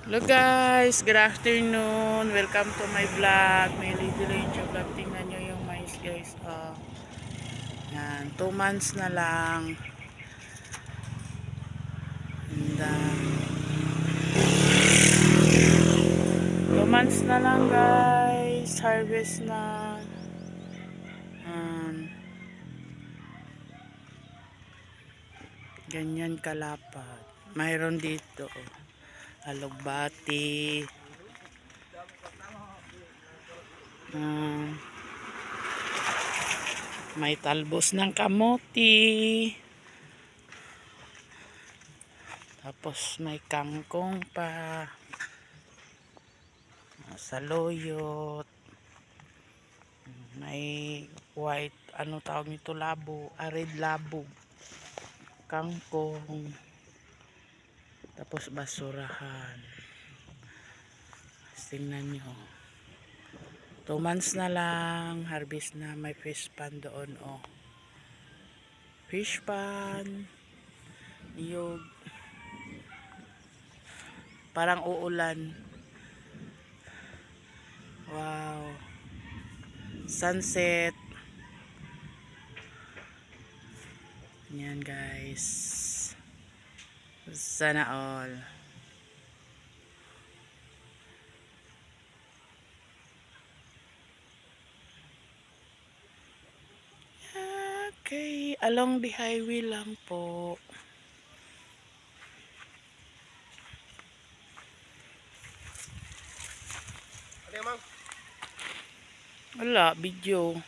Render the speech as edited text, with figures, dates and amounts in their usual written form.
Hello guys, good afternoon. Welcome to my vlog. May Lady Ranger vlog. Tingnan nyo yung mais guys. Yan, 2 months na lang. And 2 months na lang guys. Harvest na. Um, Ganyan kalapad. Mayroon dito. Alugbati. May talbos ng kamote. Tapos may kangkong pa. Saluyot. May white, ano tawag nito, labo. Red labo. Kangkong. Tapos basurahan. Tingnan nyo. 2 months na lang. Harvest na. May fish pan doon. Oh. Fish pan. Niyog. Parang uulan. Wow. Sunset. Yan guys. Sana all. Okay. Along the highway lang po. Wala. Video.